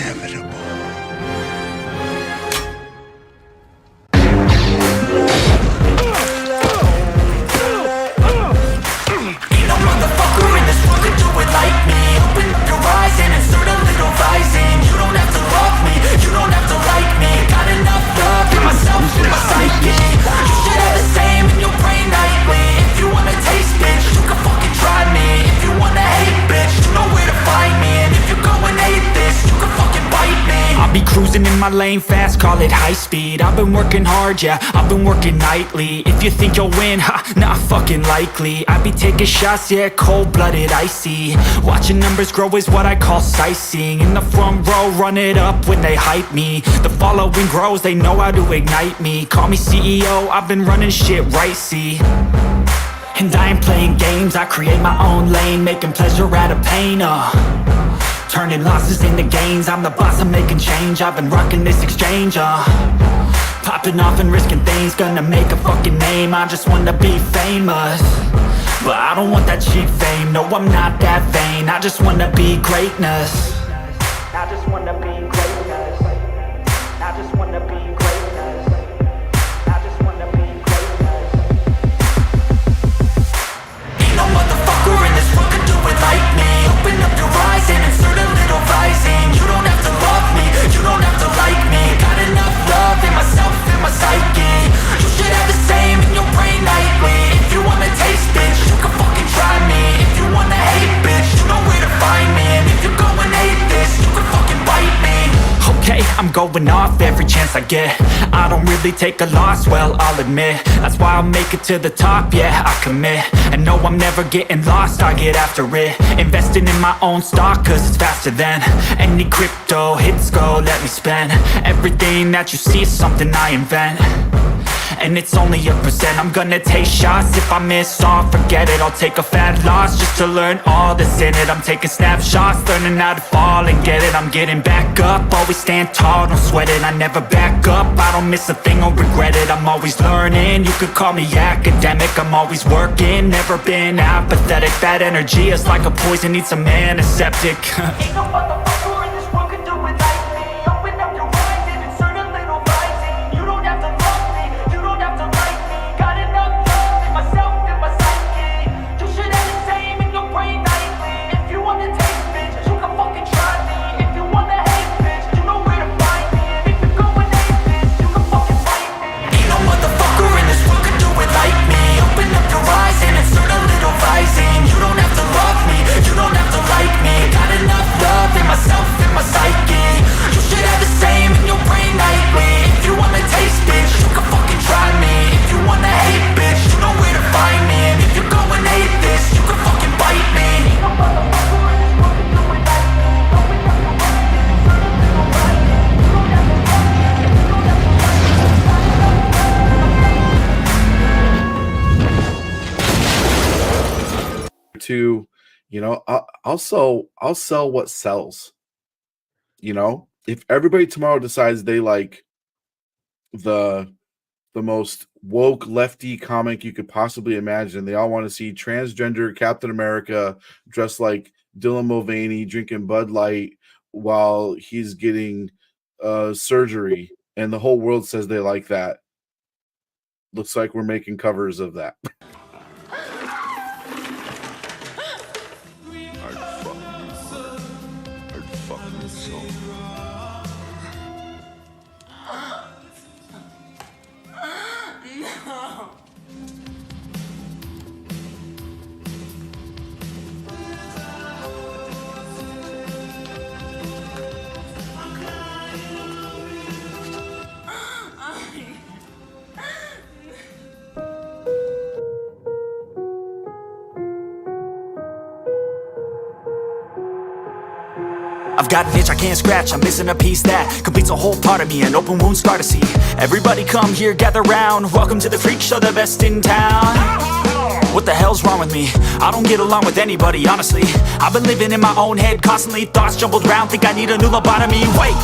inevitable. Ain't no motherfucker in this world could do it like me. Open up your eyes and insert a little rising. You don't have to love me, you don't have to like me. Got enough love in myself, in my psyche. You should have the same in your brain nightly. If you wanna taste, bitch, you can fucking try me. If you wanna hate, bitch, you know where to find me. And if you're going hate this, you can fucking bite me. I'll be cruising in my lane fast, call it high speed. I've been working hard, yeah, I've been working nightly. If you think you'll win, ha, not fucking likely. I be taking shots, yeah, cold-blooded, icy. Watching numbers grow is what I call sightseeing. In the front row, run it up when they hype me. The following grows, they know how to ignite me. Call me CEO, I've been running shit right, see. And I ain't playing games, I create my own lane. Making pleasure out of pain, turning losses into gains. I'm the boss, I'm making change. I've been rocking this exchange, popping off and risking things. Gonna make a fucking name, I just wanna be famous. But I don't want that cheap fame, no I'm not that vain. I just wanna be greatness. I just wanna be greatness. I just wanna be greatness. I just wanna be greatness. Ain't no motherfucker in this world could do it like me. Open up your eyes and insert a little rising. You don't have to love me, you don't have to like me. Got enough love in myself, in my psyche. You should have the same in your brain nightly. If you wanna taste, bitch, you can fucking try me. If you wanna hate, bitch, you know where to find me. And if you're going hate this, you can fucking bite me. Okay, I'm going off every chance I get. I don't really take a loss, well, I'll admit. That's why I'll make it to the top, yeah, I commit. And no, I'm never getting lost, I get after it. Investing in my own stock, cause it's faster than any crypto hits go, let me spend. Everything that you see is something I invent. And it's only a percent. I'm gonna take shots. If I miss all, forget it. I'll take a fat loss just to learn all that's in it. I'm taking snapshots, learning how to fall and get it. I'm getting back up, always stand tall, don't sweat it. I never back up, I don't miss a thing or regret it. I'm always learning, you could call me academic. I'm always working, never been apathetic. That energy is like a poison, needs some antiseptic. Ain't no motherfucker in this world could do it like me. Open up your eyes and insert a little rising. You don't have to love me, you don't have to like me. Got enough love in myself, in my psyche. You should have the same in your brain nightly. If you wanna taste, bitch, you can fucking try me. If you wanna hate, bitch, you know where to find me. And if you're going hate this, you can fucking fight me. Ain't no motherfucker in this world could do it like me. Open up your eyes and insert a little rising. You don't have to love me, you don't have to like me. Got enough love in myself, in my psyche. You should have the same in your brain nightly. If you wanna taste, bitch, you can fucking try me. If you wanna hate, bitch, you know where to find me. And if you're going hate this, you can fucking bite me. Ain't no motherfucker in this world could do it like me. Open up your eyes and insert a little rising. You don't have to love me, you don't have to like me. To I'll sell what sells. If everybody tomorrow decides they like the most woke lefty comic you could possibly imagine, they all want to see transgender Captain America dressed like Dylan Mulvaney drinking Bud Light while he's getting surgery, and the whole world says they like that. Looks like we're making covers of that. I've got an itch I can't scratch, I'm missing a piece that completes a whole part of me, an open wound scar to see. Everybody come here, gather round, welcome to the freak show, the best in town. What the hell's wrong with me? I don't get along with anybody, honestly. I've been living in my own head constantly, thoughts jumbled round, think I need a new lobotomy. Wait,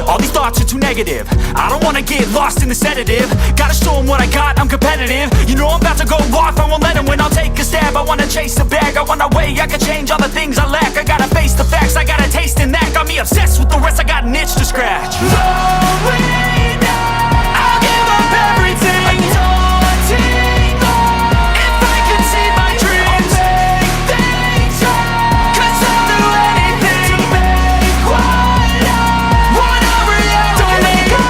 All these thoughts are too negative. I don't wanna get lost in the sedative. Gotta show them what I got, I'm competitive. You know I'm about to go off, I won't let them win. I'll take a stab, I wanna chase a bag. I wanna weigh, I can change all the things I lack. I gotta face the facts, I got a taste in that. Got me obsessed with the rest, I got an itch to scratch. Lonely now, I'll give up everything. Daunting all, if I can see my dreams, I'll make things right. 'Cause I'll do anything to make what I want a reality. Don't let go,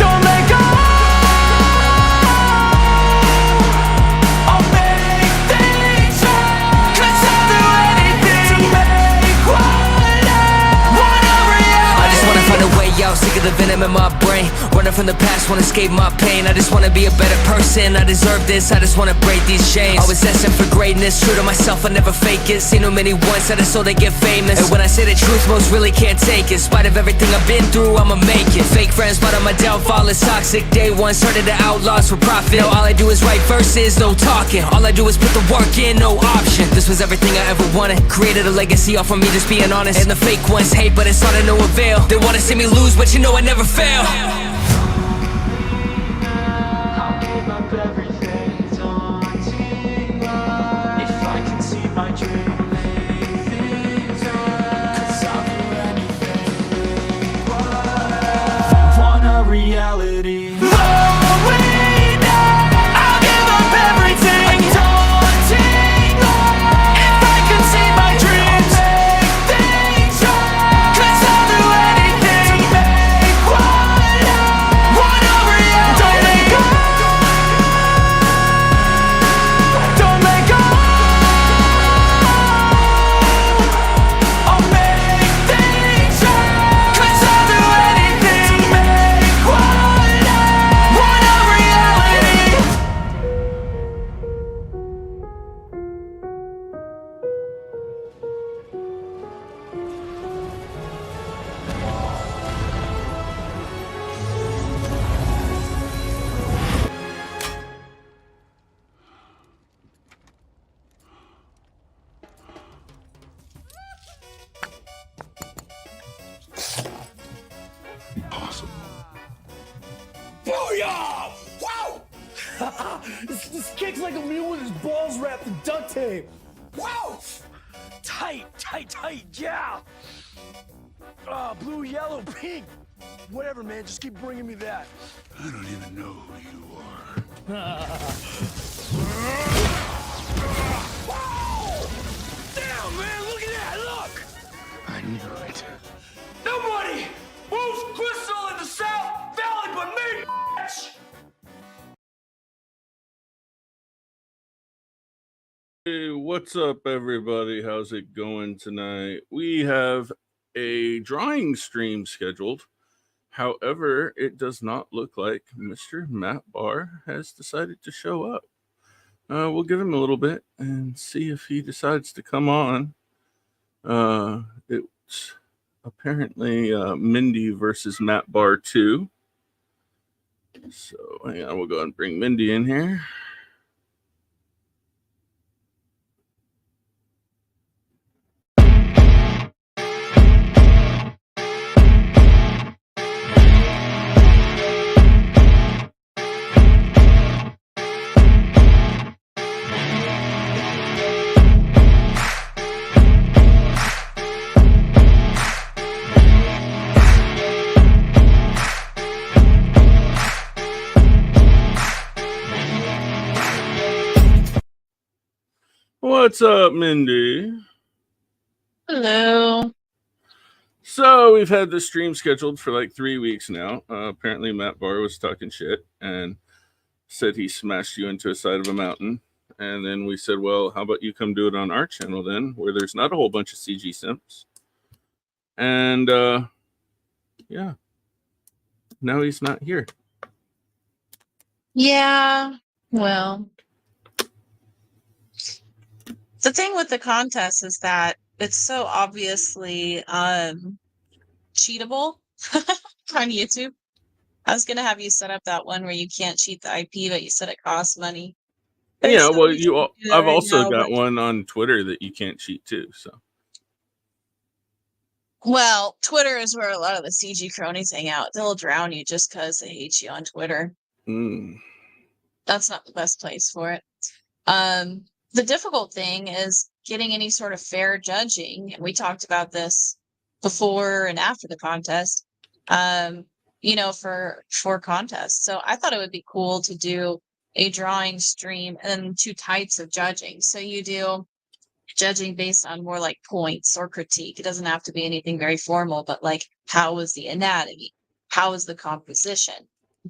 don't let go. I'll make things right. 'Cause I'll do anything to make what I want a reality. I just wanna find a way out, sick of the venom in my brain. Running from the past, wanna escape my pain. I just wanna be a better person, I deserve this. I just wanna break these chains. Always asking for greatness, true to myself, I never fake it. Seen too many once, I just so they get famous. And when I say the truth, most really can't take it. In spite of everything I've been through, I'ma make it. Fake friends, but on my downfall is toxic. Day one, started to outlaws for profit. Now all I do is write verses, no talking. All I do is put the work in, no option. This was everything I ever wanted. Created a legacy off of me just being honest. And the fake ones hate, but it's all to no avail. They wanna see me lose, but you know I never fail. I'll give up everything, daunting all, if I can see my dream, make things right. 'Cause I'll do anything, make what I want a reality. Lonely now, I'll give up everything, daunting all, if I can see my dreams, make things right. 'Cause I'll do anything to make what I want a reality. Don't let go, don't let go. I'll make things right. 'Cause I'll do anything to make what I want a reality. Awesome. Booyah! Wow! this kicks like a mule with his balls wrapped in duct tape. Wow! Tight, tight, tight, yeah! Blue, yellow, pink. Whatever, man, just keep bringing me that. I don't even know who you are. Wow! Damn, man, look at that, look! I knew it. Nobody moves crystal in the South Valley but me, bitch! Hey, what's up, everybody? How's it going tonight? We have a drawing stream scheduled. However, it does not look like Mr. Matt Bahr has decided to show up. We'll give him a little bit and see if he decides to come on. It's apparently Mindy versus Matt Bahr 2. So hang on, we'll go ahead and bring Mindy in here. What's up, Mindy? Hello. So we've had this stream scheduled for like 3 weeks now. Apparently Matt Bahr was talking shit and said he smashed you into a side of a mountain. And then we said, well, how about you come do it on our channel then, where there's not a whole bunch of CG simps. And yeah, now he's not here. Yeah, well, the thing with the contest is that it's so obviously cheatable on YouTube. I was gonna have you set up that one where you can't cheat the IP, but you said it costs money. There's Yeah, so well, many ways to do that I've right also now, got but one on Twitter that you can't cheat too. So Well, Twitter is where a lot of the CG cronies hang out. They'll drown you just because they hate you on Twitter. Mm. That's not the best place for it. The difficult thing is getting any sort of fair judging. And we talked about this before and after the contest, for contests. So I thought it would be cool to do a drawing stream and two types of judging. So you do judging based on more like points or critique. It doesn't have to be anything very formal, but like, how was the anatomy? How was the composition?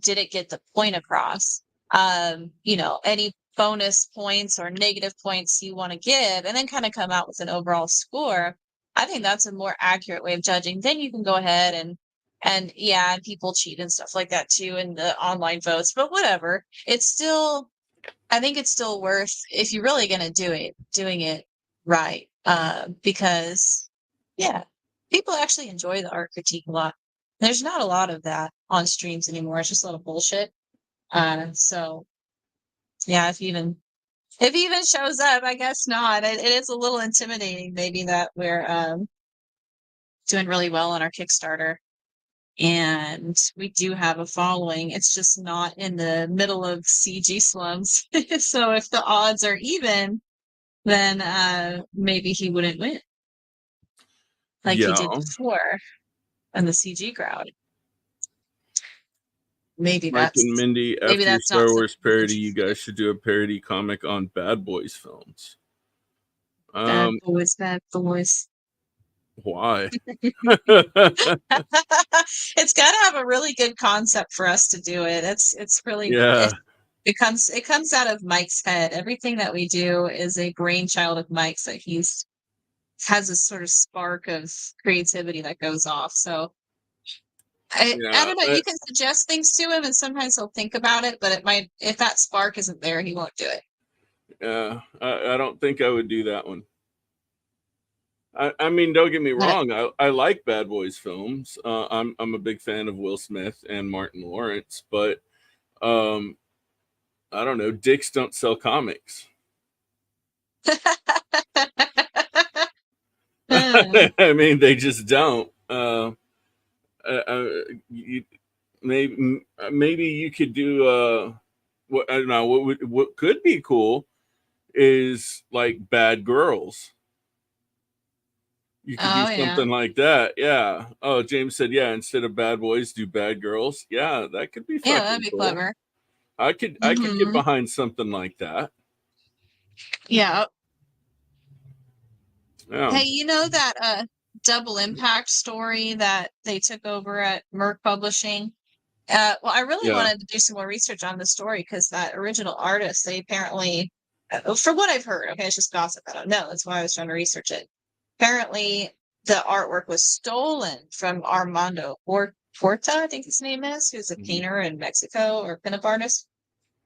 Did it get the point across? Any bonus points or negative points you want to give, and then kind of come out with an overall score. I think that's a more accurate way of judging. Then you can go ahead and yeah, people cheat and stuff like that too in the online votes, but whatever. I think it's still worth, if you're really going to do it, doing it right. Because yeah, people actually enjoy the art critique a lot. There's not a lot of that on streams anymore. It's just a lot of bullshit. So yeah, if he even shows up, I guess not. It is a little intimidating, maybe, that we're doing really well on our Kickstarter, and we do have a following. It's just not in the middle of CG slums. So if the odds are even, then maybe he wouldn't win like he did Yeah. before in the CG crowd. Maybe Mike and Mindy, after your not Star so Wars parody, huge. you guys should do a parody comic on Bad Boys films. Bad boys, bad boys. Why? It's got to have a really good concept for us to do it. It's really Yeah. it comes out of Mike's head. Everything that we do is a brainchild of Mike's, that has a sort of spark of creativity that goes off. So I don't know. You can suggest things to him, and sometimes he'll think about it. But if that spark isn't there, he won't do it. Yeah, I don't think I would do that one. I mean, don't get me wrong. I like Bad Boys films. I'm a big fan of Will Smith and Martin Lawrence, but I don't know. Dicks don't sell comics. I mean, they just don't. Maybe you could do what I don't know. What could be cool is like Bad Girls. You could do something like that. Yeah. Oh, James said, yeah, instead of Bad Boys, do Bad Girls. Yeah, that could be fucking that'd be cool. clever. I could get behind something like that. Yeah. Yeah. Hey, you know that Double Impact story that they took over at Merc Publishing? Well, I really wanted to do some more research on the story, because that original artist, they apparently, from what I've heard, okay, it's just gossip, I don't know, that's why I was trying to research it. Apparently, the artwork was stolen from Armando Porta, I think his name is, who's a painter in Mexico, or pinup artist.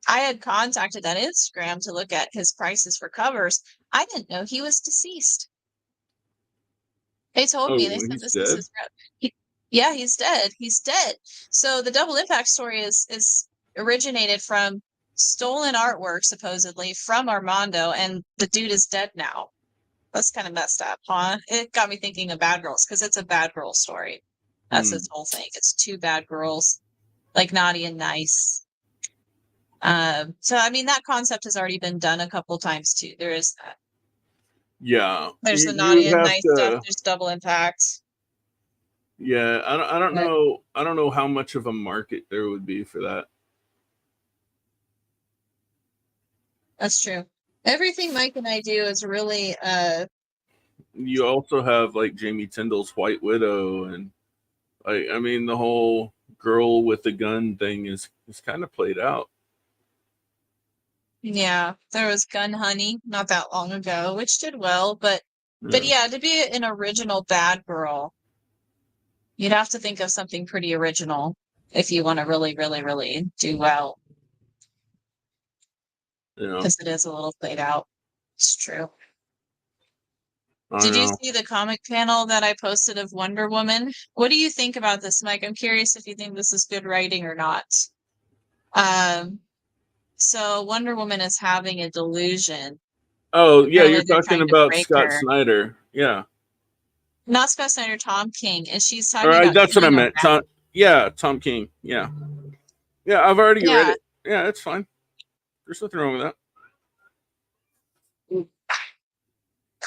I had contacted that Instagram to look at his prices for covers. I didn't know he was deceased. They told me, they said this is his rep. Yeah, he's dead. He's dead. So the Double Impact story is originated from stolen artwork, supposedly, from Armando, and the dude is dead now. That's kind of messed up, huh? It got me thinking of Bad Girls, because it's a bad girl story. That's its whole thing. It's two bad girls, like naughty and nice. So I mean, that concept has already been done a couple times too. There is that. Yeah. There's the naughty and nice stuff. There's Double Impact. Yeah, I don't know. I don't know how much of a market there would be for that. That's true. Everything Mike and I do is really You also have like Jamie Tyndall's White Widow, and I mean, the whole girl with the gun thing is kind of played out. Yeah, there was Gun Honey not that long ago, which did well, but yeah, to be an original bad girl, you'd have to think of something pretty original if you want to really, really, really do well. Because it is a little played out. It's true. Did you see the comic panel that I posted of Wonder Woman? What do you think about this, Mike? I'm curious if you think this is good writing or not. So Wonder Woman is having a delusion. Oh, yeah, you're talking about Scott Snyder. Yeah. not Space Senator Tom King, and she's All talking right, about that's what I killing a meant. rat. Tom King. Yeah, I've already read Yeah, it. Yeah, it's fine. There's nothing wrong with that.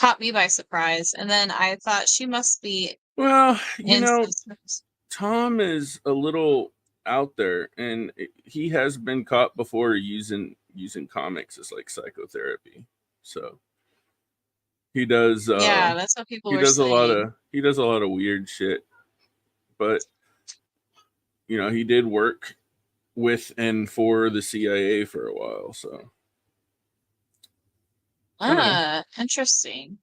caught me by surprise. And then I thought she must be Well, in some sort of- Tom is a little out there, and he has been caught before using comics as like psychotherapy. So he does. Yeah, that's what people He were does a lot saying. of weird shit. But he did work with and for the CIA for a while. So I don't know. Interesting.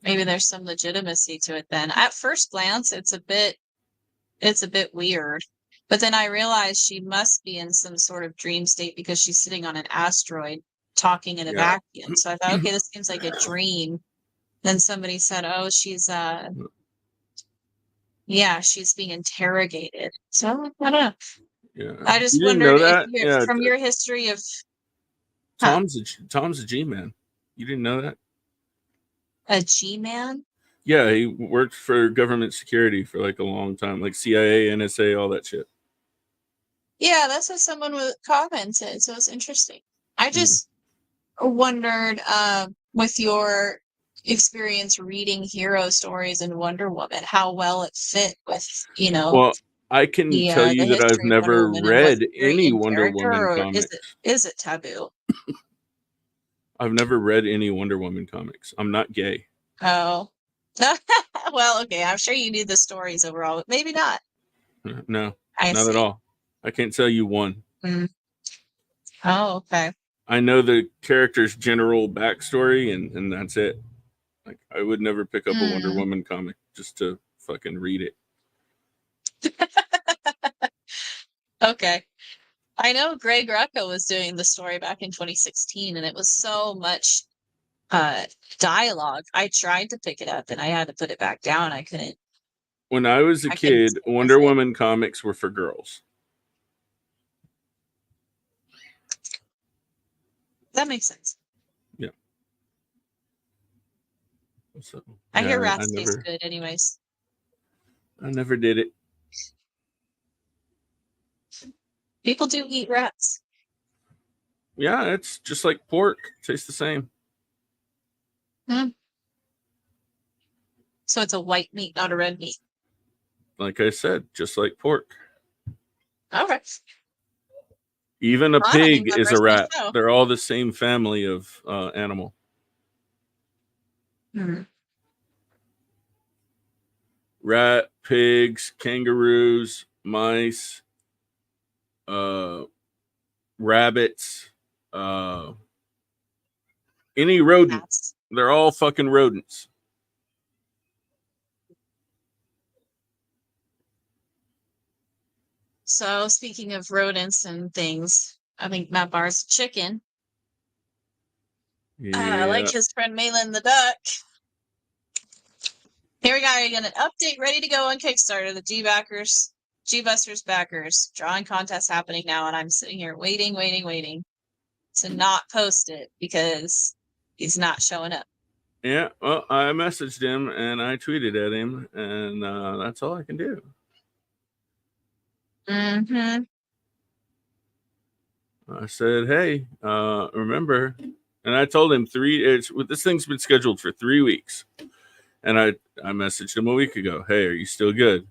Maybe there's some legitimacy to it then. At first glance, it's a bit weird. But then I realized she must be in some sort of dream state because she's sitting on an asteroid talking in a Yeah. vacuum. So I thought, okay, this seems like a dream. Then somebody said, oh, she's she's being interrogated. So I don't know. Yeah. I just You didn't know wondered if that? you Yeah. from your history of Huh. Tom's a G-man. You didn't know that? a G-man. Yeah, he worked for government security for like a long time, like CIA, NSA, all that shit. Yeah, that's what someone commented. So it's interesting. I just wondered, with your experience reading hero stories and Wonder Woman, how well it fit with, Well, I can tell the you that I've history of Wonder never Woman, and was read it very any in Wonder character, Woman or comics. is it taboo? I've never read any Wonder Woman comics. I'm not gay. Oh, well, okay. I'm sure you knew the stories overall, but maybe not. No, I not at see. all. I can't tell you one. Mm. Oh, okay. I know the character's general backstory, and that's it. Like, I would never pick up a Wonder Mm. Woman comic just to fucking read it. Okay. I know Greg Rucka was doing the story back in 2016, and it was so much dialogue. I tried to pick it up, and I had to put it back down. I couldn't. When I was a I couldn't kid, stick Wonder with it. Woman comics were for girls. That makes sense. Yeah. So I hear I rats taste never, good, anyways. I never did it. People do eat rats. Yeah, it's just like pork. Tastes the same. So it's a white meat, not a red meat. Like I said, just like pork. All right. Even a Ron, I pig think is a members of the rat. show. They're all the same family of animal. Rat, pigs, kangaroos, mice, rabbits, any rodent. Rats. They're all fucking rodents. So speaking of rodents and things, I think Matt Bahr's a chicken. Yeah. Like his friend Malin the duck. Here we go. I got an update ready to go on Kickstarter. The G-Busters backers. Drawing contest happening now, and I'm sitting here waiting to not post it because he's not showing up. Yeah, well, I messaged him and I tweeted at him, and that's all I can do. Mm-hmm. I said, hey, remember, and I told him this thing's been scheduled for 3 weeks. And I messaged him a week ago, hey, are you still good?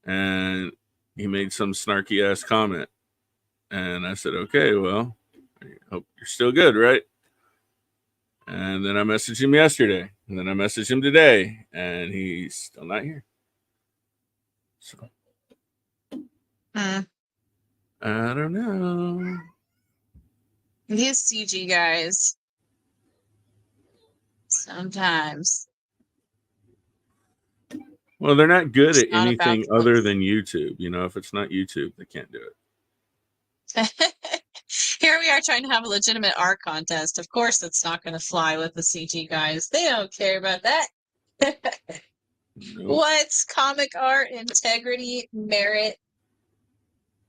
And he made some snarky ass comment. And I said, okay, well, I hope you're still good, right? And then I messaged him yesterday. And then I messaged him today. And he's still not here. So I don't know. These CG guys. Sometimes. Well, they're not good at It's not about anything the other looks. than YouTube. You know, if it's not YouTube, they can't do it. Here we are trying to have a legitimate art contest. Of course, that's not going to fly with the CG guys. They don't care about that. Nope. What's comic art, integrity, merit?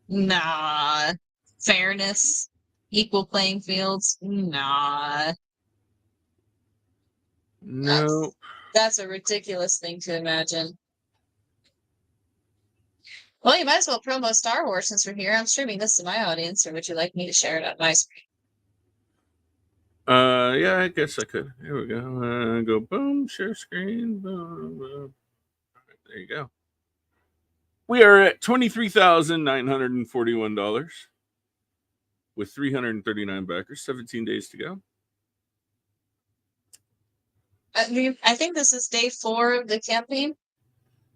Nah. Fairness, equal playing fields? Nah. No. That's a ridiculous thing to imagine. Well, you might as well promo Star Wars since we're here. I'm streaming this to my audience, or would you like me to share it on my screen? Yeah, I guess I could. Here we go. Go boom, share screen. Boom, boom. There you go. We are at $23,941 with 339 backers. 17 days to go. I think this is day 4 of the campaign.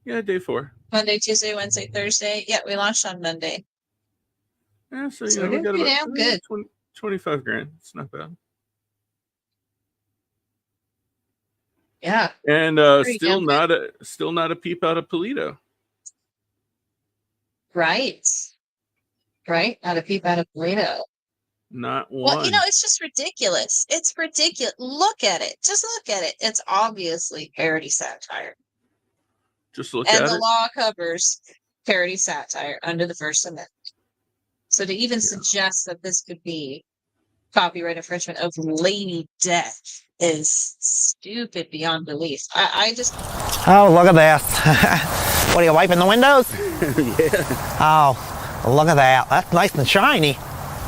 Yeah, day 4. Monday, Tuesday, Wednesday, Thursday. Yeah, we launched on Monday. Yeah, so So we we're got pretty about damn good. 25 grand. It's not bad. Yeah. And Pretty still damn good. not a peep out of Polito. Right. Right? Not a peep out of Polito. Not one. Well, it's just ridiculous. It's ridiculous. Look at it. Just look at it. It's obviously parody satire. Just look And at the it. law covers parody satire under the First Amendment. So to even suggest that this could be copyright infringement of Lady Death is stupid beyond belief. I just... Oh, look at this. What are you, wiping the windows? Yeah. Oh, look at that. That's nice and shiny.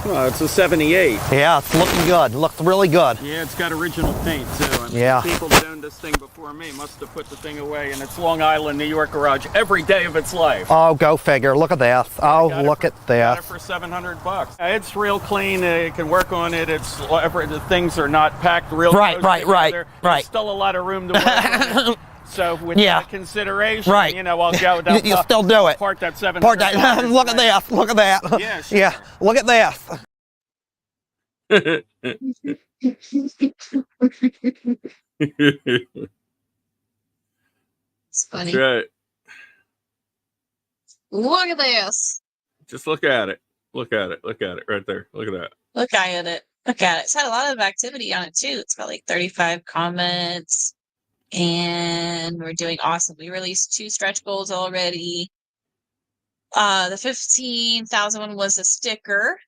Well, it's a 78. Yeah, it's looking good. Looks really good. Yeah, it's got original paint too. I mean, Yeah. People that owned this thing before me must have put the thing away in its Long Island, New York garage every day of its life. Oh, go figure. Look at this. Oh, look at Got it this. for $700. It's real clean. You can work on it. It's whatever. The things are not packed real Right, close right, together. right. There's still a lot of room to work on it. So with that consideration, Right. I'll go down. You still do it. Park that $700. Park that. Look at this. Look at that. Yeah, sure. Yeah. Look at this. It's funny. That's right. Look at this. Just look at it. Look at it. Look at it right there. Look at that. Look at it. Look at it. It's had a lot of activity on it too. It's got like 35 comments. And we're doing awesome. We released 2 stretch goals already. The 15,000 one was a sticker.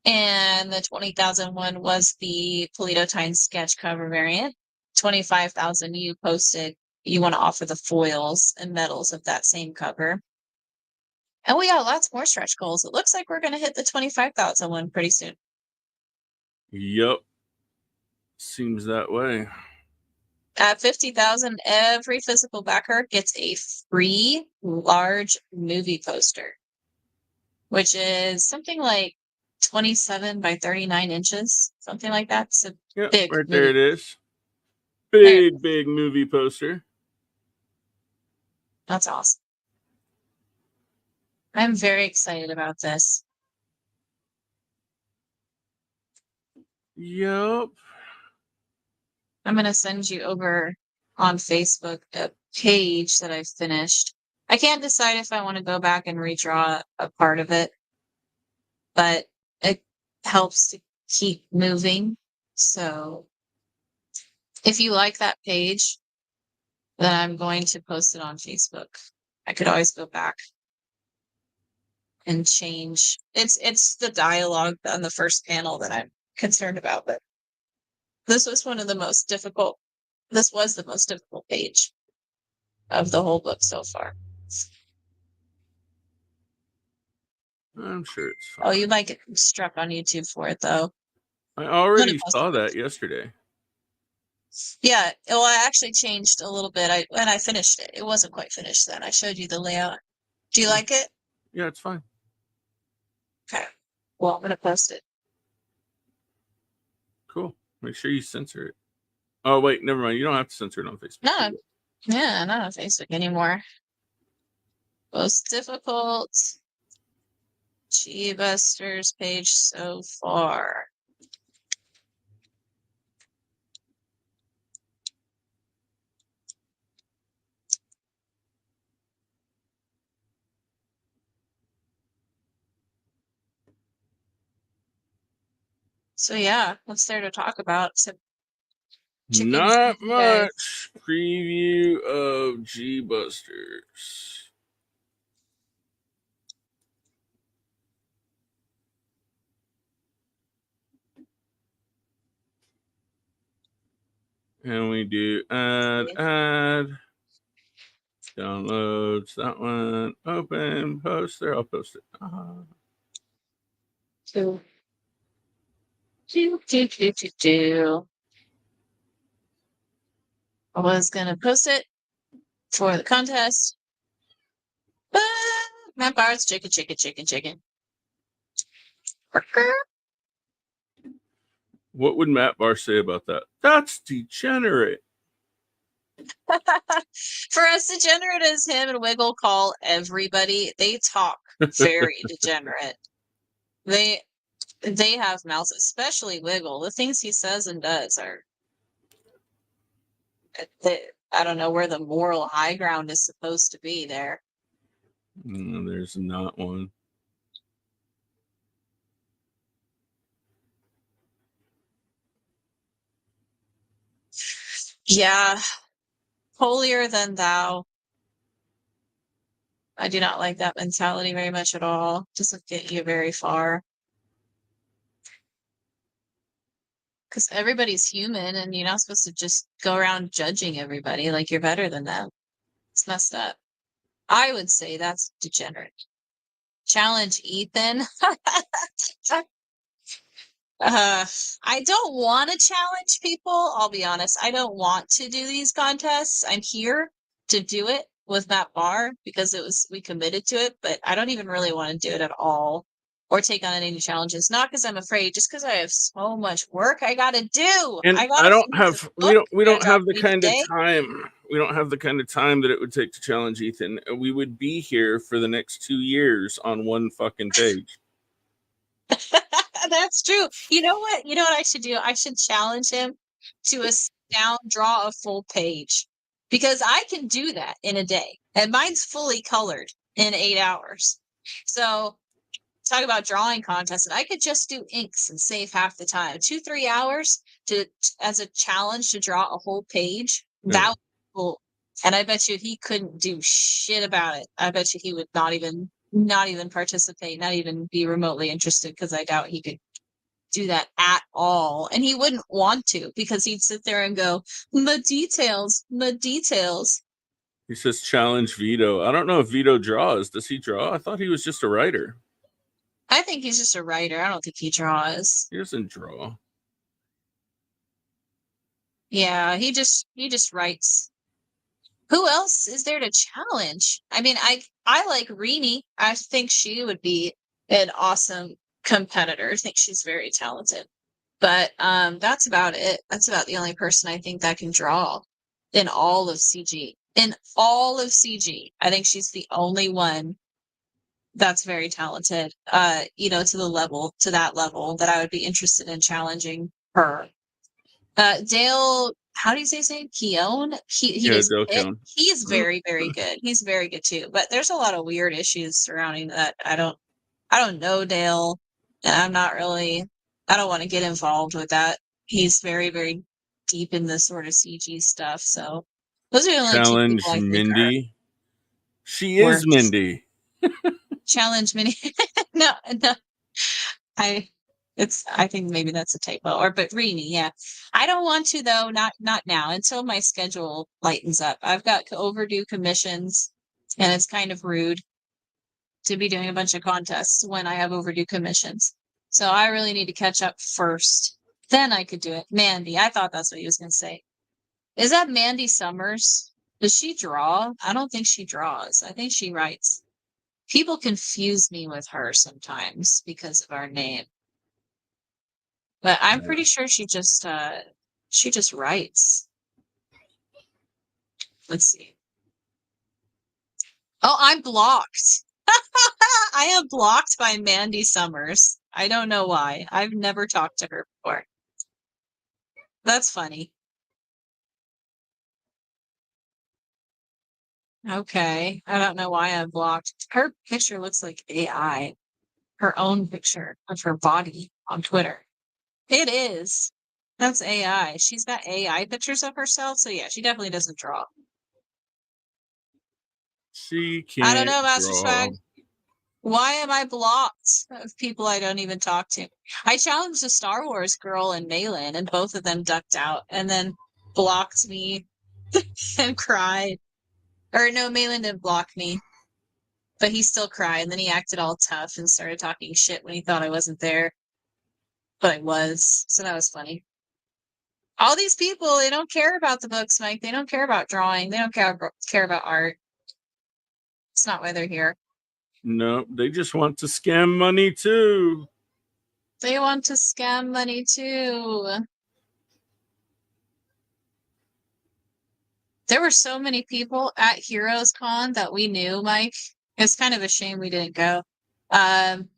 And the 20,000 one was the Polito Time sketch cover variant. 25,000 you posted. You want to offer the foils and medals of that same cover. And we got lots more stretch goals. It looks like we're going to hit the 25,000 one pretty soon. Yep. Seems that way. At 50,000, every physical backer gets a free large movie poster, which is something like 27 by 39 inches, something like that. It's a Yep, big right there it movie. is. Big movie poster. That's awesome. I'm very excited about this. Yep. I'm going to send you over on Facebook a page that I finished. I can't decide if I want to go back and redraw a part of it, but it helps to keep moving. So if you like that page, then I'm going to post it on Facebook. I could always go back and change. It's the dialogue on the first panel that I'm concerned about, but this was one of the most difficult. This was the most difficult page of the whole book so far. I'm sure it's fine. Oh, you might get struck on YouTube for it though. I already None of us saw did. that yesterday. Yeah, well, I actually changed a little bit. When I finished it, it wasn't quite finished then. I showed you the layout. Do you like it? Yeah, it's fine. Okay. Well, I'm gonna post it. Cool. Make sure you censor it. Oh, wait, never mind. You don't have to censor it on Facebook. No, yeah, not on Facebook anymore. Most difficult G-Busters page so far. So yeah, what's there to talk about? Except chickens Not and eggs. much preview of G Busters. And we do add, downloads, that one, open, poster, I'll post it. I was gonna post it for the contest. But Matt Bahr's chicken. What would Matt Bahr say about that? That's degenerate. For as degenerate as him and Wiggle call everybody, they talk very degenerate. They have mouths, especially Wiggle. The things he says and does are, I don't know where the moral high ground is supposed to be there. No, there's not one. Yeah, holier than thou. I do not like that mentality very much at all. Doesn't get you very far. Because everybody's human and you're not supposed to just go around judging everybody like you're better than them. It's messed up. I would say that's degenerate. Challenge Ethan. I don't want to challenge people. I'll be honest. I don't want to do these contests. I'm here to do it with Matt Bahr because we committed to it, but I don't even really want to do it at all or take on any challenges. Not because I'm afraid, just because I have so much work I got to do. And I I don't finish this have book we don't hands off have the me kind today. of time. We don't have the kind of time that it would take to challenge Ethan. We would be here for the next 2 years on one fucking page. That's true. You know what? You know what I should do? I should challenge him to a down, draw a full page because I can do that in a day, and mine's fully colored in 8 hours. So talk about drawing contests, and I could just do inks and save half the time. 2-3 hours as a challenge to draw a whole page. That would be cool. And I bet you he couldn't do shit about it. I bet you he would not even participate, not even be remotely interested, because I doubt he could do that at all. And he wouldn't want to because he'd sit there and go, the details. He says challenge Vito. I don't know if Vito draws. Does he draw? I thought he was just a writer. I think he's just a writer. I don't think he draws. He doesn't draw. Yeah, he just writes. Who else is there to challenge? I mean, I like Rini. I think she would be an awesome competitor. I think she's very talented. But that's about it. That's about the only person I think that can draw in all of CG. In all of CG, I think she's the only one that's very talented. To that level that I would be interested in challenging her. Dale, how do you say his name? Keown? Dale Keown. He's very, very good. He's very good too. But there's a lot of weird issues surrounding that. I don't know Dale. And I don't want to get involved with that. He's very, very deep in this sort of CG stuff. So those are the only two Challenge people I think Mindy. She is Mindy. Challenge Mindy. No. I think maybe that's a typo. But Rini, yeah. I don't want to though, not now, until my schedule lightens up. I've got overdue commissions, and it's kind of rude to be doing a bunch of contests when I have overdue commissions. So I really need to catch up first. Then I could do it. Mandy, I thought that's what he was going to say. Is that Mandy Summers? Does she draw? I don't think she draws. I think she writes. People confuse me with her sometimes because of our name. But I'm pretty sure she just writes. Let's see. Oh, I'm blocked. I am blocked by Mandy Summers. I don't know why. I've never talked to her before. That's funny. Okay. I don't know why I'm blocked. Her picture looks like AI. Her own picture of her body on Twitter. It is. That's AI. She's got AI pictures of herself. So yeah, she definitely doesn't draw. She can't I don't know, Master draw. Swag. Why am I blocked of people I don't even talk to? I challenged a Star Wars girl and Malin, and both of them ducked out. And then blocked me and cried. Or no, Malin didn't block me. But he still cried, and then he acted all tough and started talking shit when he thought I wasn't there. But I was, so that was funny. All these people, they don't care about the books, Mike. They don't care about drawing. They don't care about art. It's not why they're here. No, they just want to scam money too. They want to scam money too. There were so many people at Heroes Con that we knew, Mike. It's kind of a shame we didn't go. And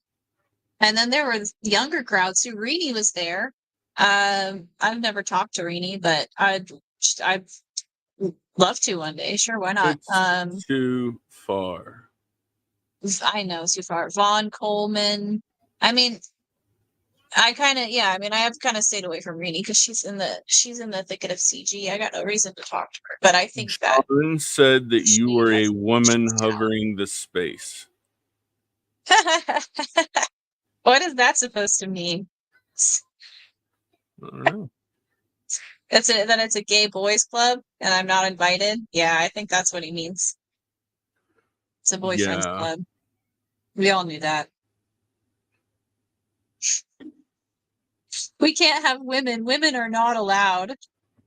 then there were younger crowds too. Rini was there. I've never talked to Rini, but I'd love to one day. Sure, why not? It's too far. I know it's too far. Vaughn Coleman. I mean, I have kind of stayed away from Rini because she's in the thicket of CG. I got no reason to talk to her, but I think that John said that you were a has woman talent. hovering the space. What is that supposed to mean? I don't know. That it's a gay boys club and I'm not invited. Yeah, I think that's what he means. It's a boyfriend's Yeah. club. We all knew that. We can't have women. Women are not allowed.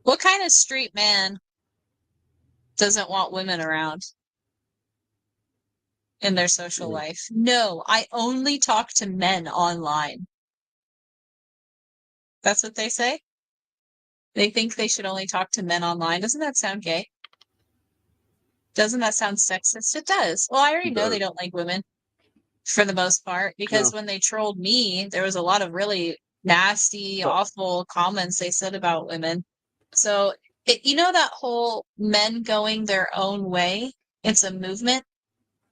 What kind of straight man doesn't want women around in their social life? No, I only talk to men online. That's what they say? They think they should only talk to men online. Doesn't that sound gay? Doesn't that sound sexist? It does. Well, I already know they don't like women for the most part because when they trolled me, there was a lot of really nasty, awful comments they said about women. So, that whole men going their own way, it's a movement.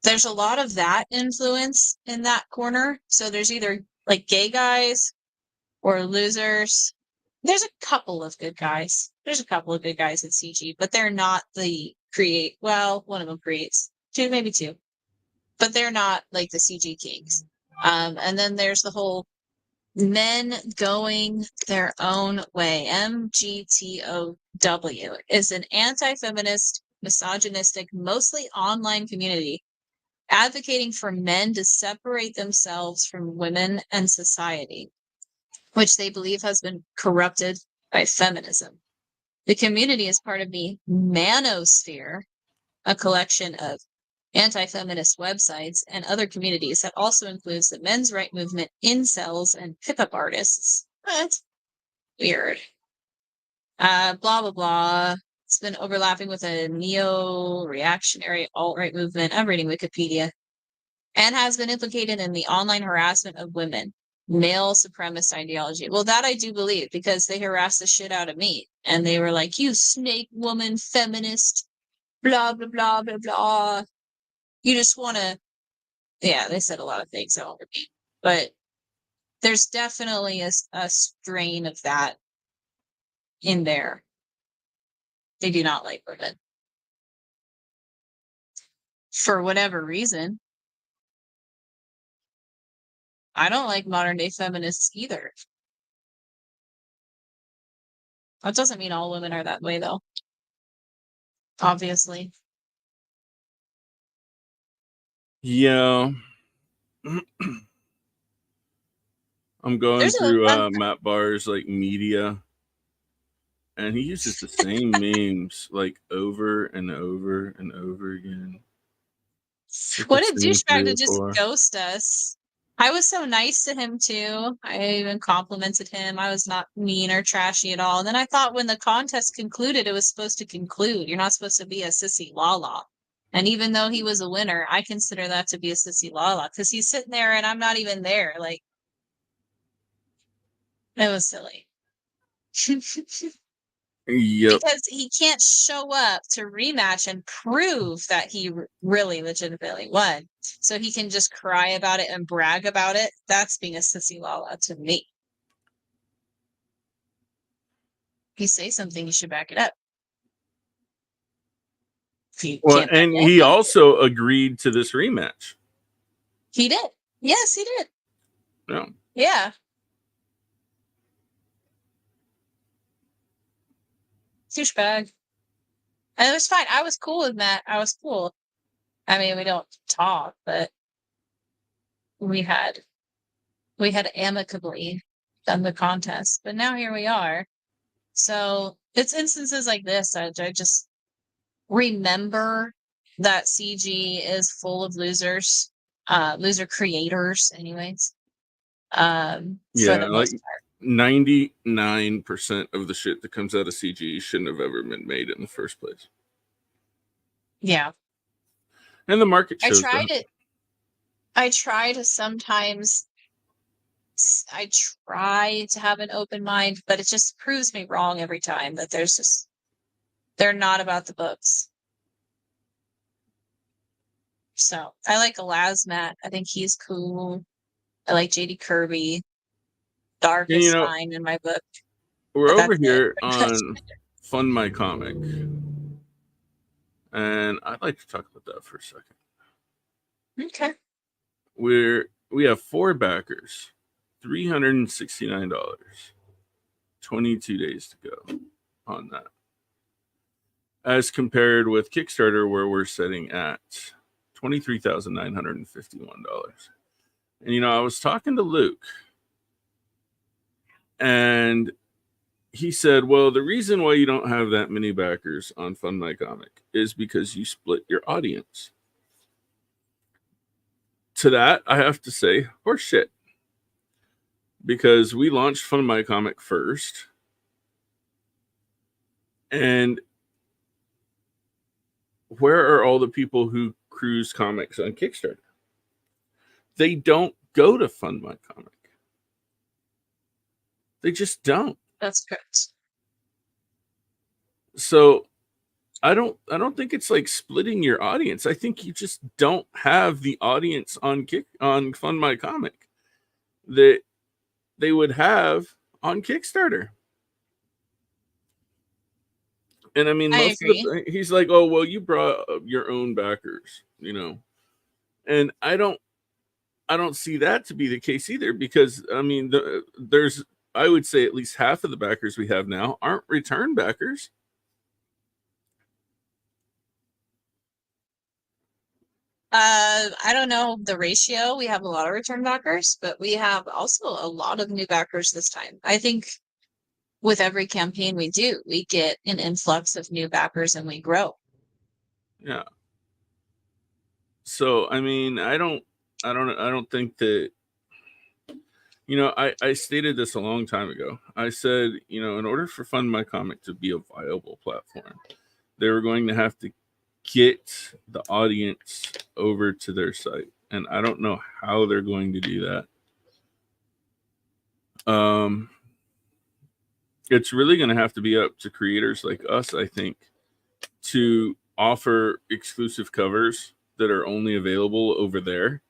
There's a lot of that influence in that corner. So there's either like gay guys or losers. There's a couple of good guys. There's a couple of good guys at CG, but they're not one of them creates. Maybe two. But they're not like the CG kings. And then there's the whole men going their own way. MGTOW is an anti-feminist, misogynistic, mostly online community advocating for men to separate themselves from women and society, which they believe has been corrupted by feminism. The community is part of the Manosphere, a collection of anti-feminist websites and other communities that also includes the men's right movement, incels, and pickup artists. What? Weird. Blah, blah, blah. It's been overlapping with a neo-reactionary alt-right movement. I'm reading Wikipedia. And has been implicated in the online harassment of women. Male supremacist ideology. Well, that I do believe because they harassed the shit out of me. And they were like, you snake woman feminist, blah, blah, blah, blah, blah. You just want to, they said a lot of things I won't repeat. But there's definitely a strain of that in there. They do not like women. For whatever reason. I don't like modern day feminists either. That doesn't mean all women are that way, though. Obviously. Yeah. I'm going through Matt Bahr's like media, and he uses the same memes like over and over and over again. What a douchebag to just ghost us. I was so nice to him too. I even complimented him. I was not mean or trashy at all. And then I thought when the contest concluded, it was supposed to conclude. You're not supposed to be a sissy la-la. And even though he was a winner, I consider that to be a sissy la-la because he's sitting there and I'm not even there. Like, it was silly. Yep. Because he can't show up to rematch and prove that he really legitimately won. So he can just cry about it and brag about it. That's being a sissy lala to me. If you say something, you should back it up. Well, and he also agreed to this rematch. He did. Yes, he did. Yeah. Yeah. douchebag. And it was fine. I was cool with Matt. I was cool. I mean, we don't talk, but we had amicably done the contest. But now here we are. So it's instances like this that I just remember that CG is full of losers, loser creators, anyways. For Yeah, the like most part. 99% of the shit that comes out of CG shouldn't have ever been made in the first place. Yeah. And the market I shows tried that. it. I try to sometimes I try to have an open mind, but it just proves me wrong every time that they're not about the books. So I like Elasmat. I think he's cool. I like JD Kirby. Dark And is fine in my book. we're But over that's here it. on Fund My Comic. And I'd like to talk about that for a second. Okay. We have 4 backers, $369, 22 days to go on that. As compared with Kickstarter, where we're sitting at $23,951. And I was talking to Luke, and he said, well, the reason why you don't have that many backers on Fund My Comic is because you split your audience. To that, I have to say, horseshit. Because we launched Fund My Comic first. And where are all the people who cruise comics on Kickstarter? They don't go to Fund My Comic. They just don't. That's correct. So I don't think it's like splitting your audience. I think you just don't have the audience on Fund My Comic that they would have on Kickstarter. And I mean, he's like, oh, well, you brought your own backers, and I don't see that to be the case either, because I mean, I would say at least half of the backers we have now aren't return backers. I don't know the ratio. We have a lot of return backers, but we have also a lot of new backers this time. I think with every campaign we do, we get an influx of new backers and we grow. Yeah. So I mean, I don't think that, I stated this a long time ago. I said, in order for Fund My Comic to be a viable platform, they were going to have to get the audience over to their site. And I don't know how they're going to do that. It's really going to have to be up to creators like us, I think, to offer exclusive covers that are only available over there,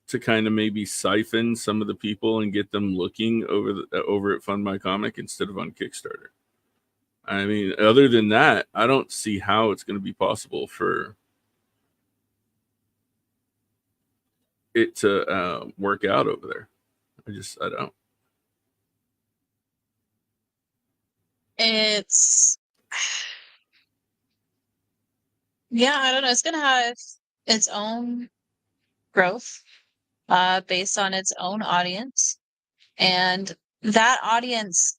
to kind of maybe siphon some of the people and get them looking over at Fund My Comic instead of on Kickstarter. I mean, other than that, I don't see how it's going to be possible for it to work out over there. I don't. It's yeah, I don't know. It's gonna have its own growth based on its own audience. And that audience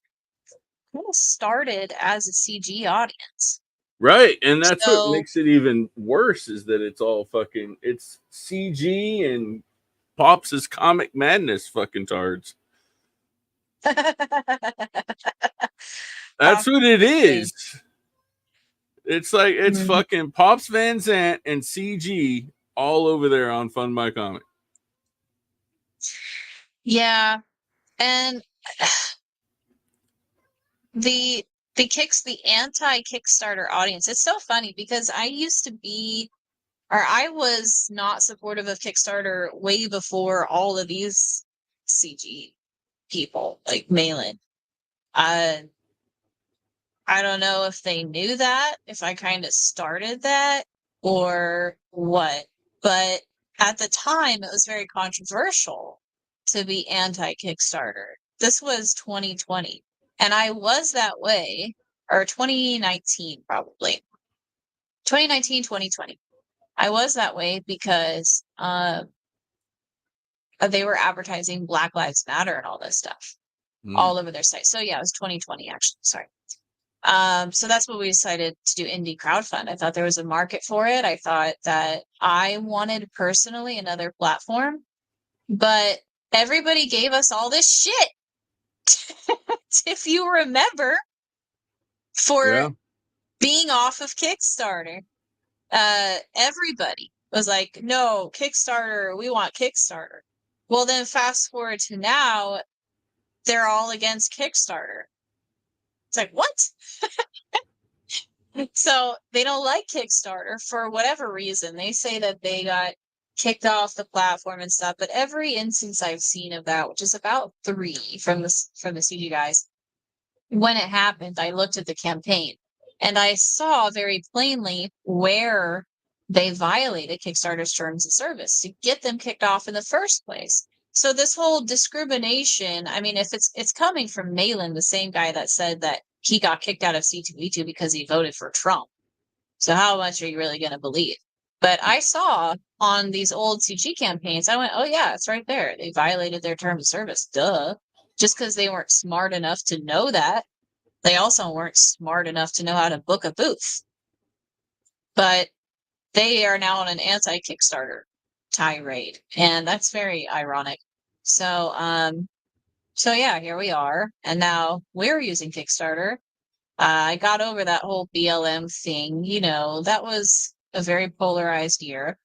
kind of started as a CG audience. Right. And that's what So makes it even worse, is that it's all it's CG and Pops is comic madness fucking tards. That's what it is. It's like it's fucking Pops Van Zant and CG all over there on Fund My Comic. Yeah. And the anti-Kickstarter audience, it's so funny because I was not supportive of Kickstarter way before all of these CG people like Malin. I don't know if they knew that, if I kind of started that or what, but at the time it was very controversial to be anti-Kickstarter. This was 2020, and I was that way or 2019, probably 2019, 2020. I was that way because they were advertising Black Lives Matter and all this stuff all over their site. So yeah, it was 2020 actually. Sorry. So that's what we decided to do indie crowdfund. I thought there was a market for it. I thought that I wanted personally another platform, but everybody gave us all this shit. If you remember, for being off of Kickstarter, everybody was like, no, Kickstarter, we want Kickstarter. Well, then fast forward to now, they're all against Kickstarter. It's like, what? So they don't like Kickstarter for whatever reason. They say that they got kicked off the platform and stuff, but every instance I've seen of that, which is about 3 from the CG guys, when it happened, I looked at the campaign and I saw very plainly where they violated Kickstarter's terms of service to get them kicked off in the first place. So this whole discrimination, I mean, if it's coming from Malin, the same guy that said that he got kicked out of C2E2 because he voted for Trump. So how much are you really going to believe? But I saw on these old CG campaigns, I went, oh yeah, it's right there. They violated their terms of service. Duh. Just because they weren't smart enough to know that, they also weren't smart enough to know how to book a booth. But they are now on an anti-Kickstarter tirade, and that's very ironic. So, so yeah, here we are, and now we're using Kickstarter. I got over that whole BLM thing. You know, that was a very polarized year.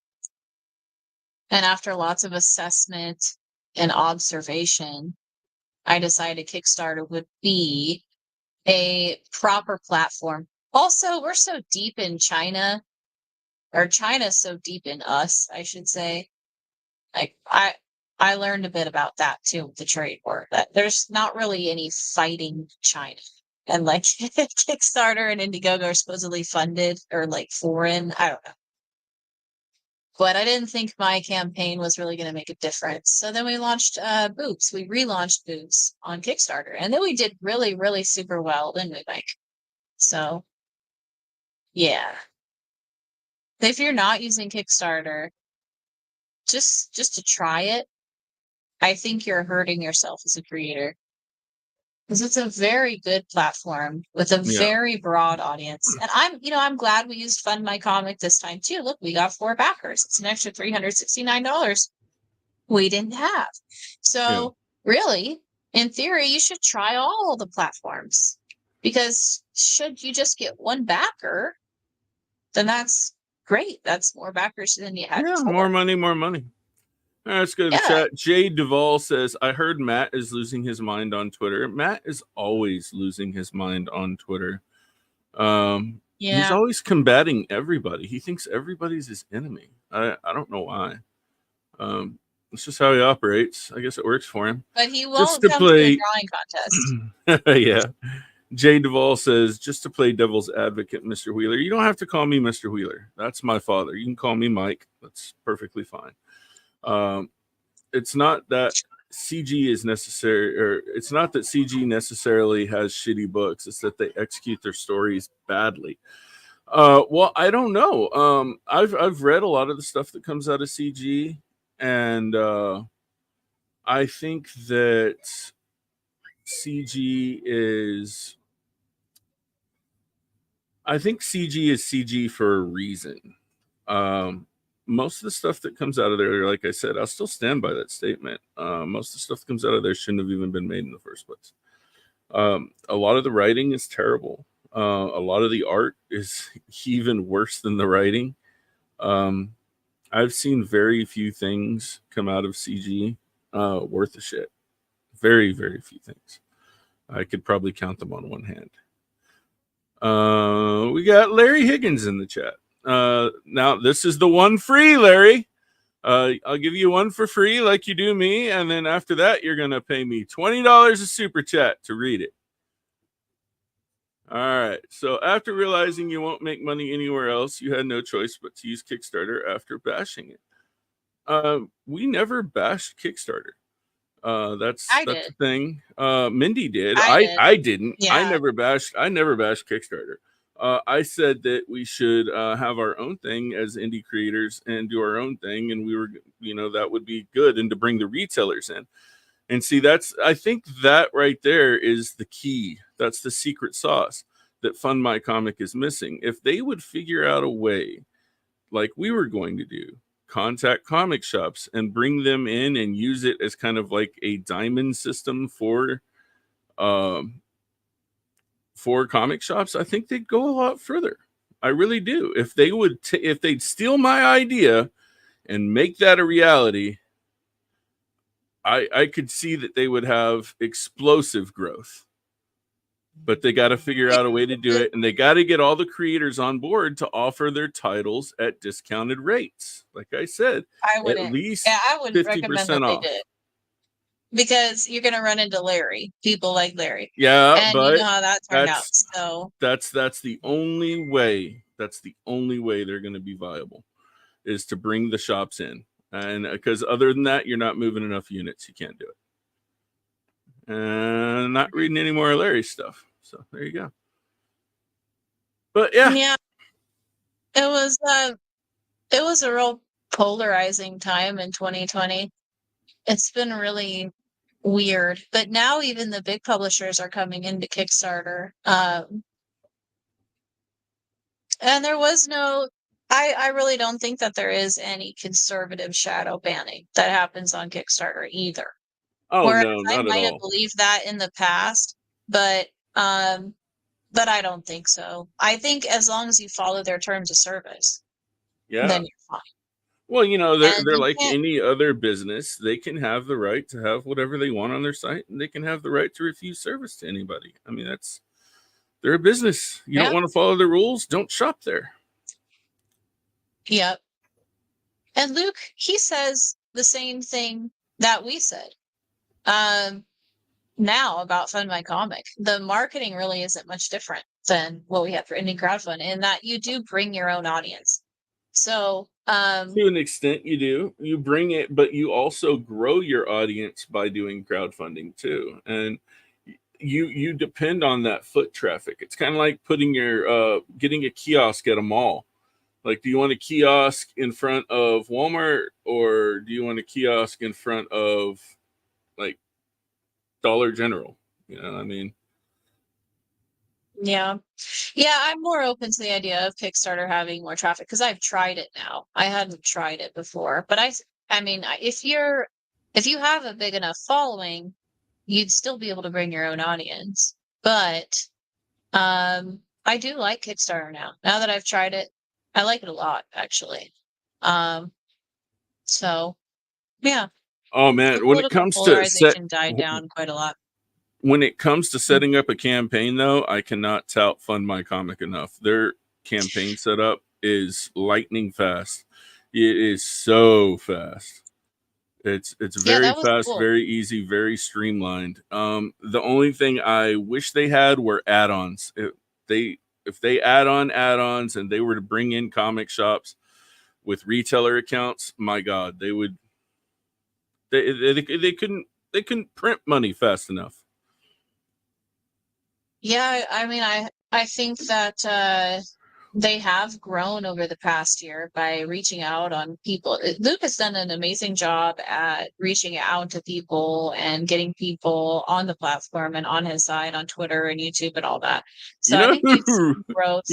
And after lots of assessment and observation, I decided Kickstarter would be a proper platform. Also, we're so deep in China, or China's so deep in us, I should say. Like I learned a bit about that too with the trade war, that there's not really any fighting China. And like Kickstarter and Indiegogo are supposedly funded or like foreign. I don't know. But I didn't think my campaign was really going to make a difference. So then we launched Boobs. We relaunched Boobs on Kickstarter. And then we did really, really super well, didn't we, Mike? So, yeah. If you're not using Kickstarter, just to try it, I think you're hurting yourself as a creator. Because it's a very good platform with a very broad audience. And I'm glad we used Fund My Comic this time too. Look, we got 4 backers. It's an extra $369 we didn't have. So really, in theory, you should try all the platforms. Because should you just get one backer, then that's great. That's more backers than you had before. More money, more money. All right, let's go to the chat. Jay Duvall says, I heard Matt is losing his mind on Twitter. Matt is always losing his mind on Twitter. He's always combating everybody. He thinks everybody's his enemy. I don't know why. It's just how he operates. I guess it works for him. But he won't come to the drawing contest. Yeah. Jay Duvall says, just to play devil's advocate, Mr. Wheeler. You don't have to call me Mr. Wheeler. That's my father. You can call me Mike. That's perfectly fine. It's not that CG is necessary, or it's not that CG necessarily has shitty books. It's that they execute their stories badly. Well, I don't know. I've read a lot of the stuff that comes out of CG, and I think that CG is CG for a reason. Most of the stuff that comes out of there, like I said, I'll still stand by that statement. Most of the stuff that comes out of there shouldn't have even been made in the first place. A lot of the writing is terrible. A lot of the art is even worse than the writing. I've seen very few things come out of CG worth a shit. Very, very few things. I could probably count them on one hand. We got Larry Higgins in the chat. Now this is the one free, Larry. I'll give you one for free like you do me, and then after that you're gonna pay me $20 a super chat to read it. All right. So after realizing you won't make money anywhere else, you had no choice but to use Kickstarter after bashing it. We never bashed Kickstarter. I That's did. the thing. Mindy did. I did. I didn't. I Yeah. never bashed Kickstarter. I said that we should have our own thing as indie creators and do our own thing, and we were, that would be good, and to bring the retailers in. And see, I think that right there is the key. That's the secret sauce that Fund My Comic is missing. If they would figure out a way, like we were going to do, contact comic shops and bring them in and use it as kind of like a diamond system for comic shops, I think they'd go a lot further. I really do. If they would, if they'd steal my idea and make that a reality, I could see that they would have explosive growth. But they got to figure out a way to do it, and they got to get all the creators on board to offer their titles at discounted rates. Like I said, I at wouldn't. least Yeah, I wouldn't recommend that 50% they off. did, because you're gonna run into people like Larry. Yeah, And you but know how that turned out. So that's the only way. That's the only way they're going to be viable, is to bring the shops in. And because other than that, you're not moving enough units. You can't do it. And not reading any more of Larry's stuff. So there you go. But yeah, it was a real polarizing time in 2020. It's been really weird, but now even the big publishers are coming into Kickstarter. And there was no, I really don't think that there is any conservative shadow banning that happens on Kickstarter either. Oh Whereas no, I not at might have all. believed that in the past, but I don't think so. I think as long as you follow their terms of service, Yeah. then you're fine. Well, And they're you like can't, any other business. They can have the right to have whatever they want on their site, and they can have the right to refuse service to anybody. I mean, they're a business. You don't yeah, want to follow the rules, don't shop there. yep. And Luke, he says the same thing that we said. Now about Fund My Comic. The marketing really isn't much different than what we had for indie crowdfund, in that you do bring your own audience. So, To an extent, you do. You bring it, but you also grow your audience by doing crowdfunding too. And you depend on that foot traffic. It's kind of like putting your getting a kiosk at a mall. Like, do you want a kiosk in front of Walmart, or do you want a kiosk in front of like Dollar General? I mean, yeah. I'm more open to the idea of Kickstarter having more traffic, because I've tried it now. I hadn't tried it before, but I mean, if you have a big enough following, you'd still be able to bring your own audience. But I do like Kickstarter now. Now that I've tried it, I like it a lot, actually. So yeah, oh the man, political polarization died down quite a lot. when it comes to setting up a campaign, though, I cannot tout Fund My Comic enough. Their campaign setup is lightning fast. It is so fast. It's Yeah, very that was fast, cool. very easy, very streamlined. The only thing I wish they had were add-ons. If they add on add-ons and they were to bring in comic shops with retailer accounts, my God, they would. They couldn't print money fast enough. Yeah, I mean, I think that they have grown over the past year by reaching out on people. Luke has done an amazing job at reaching out to people and getting people on the platform and on his side on Twitter and YouTube and all that. So I think we've seen growth.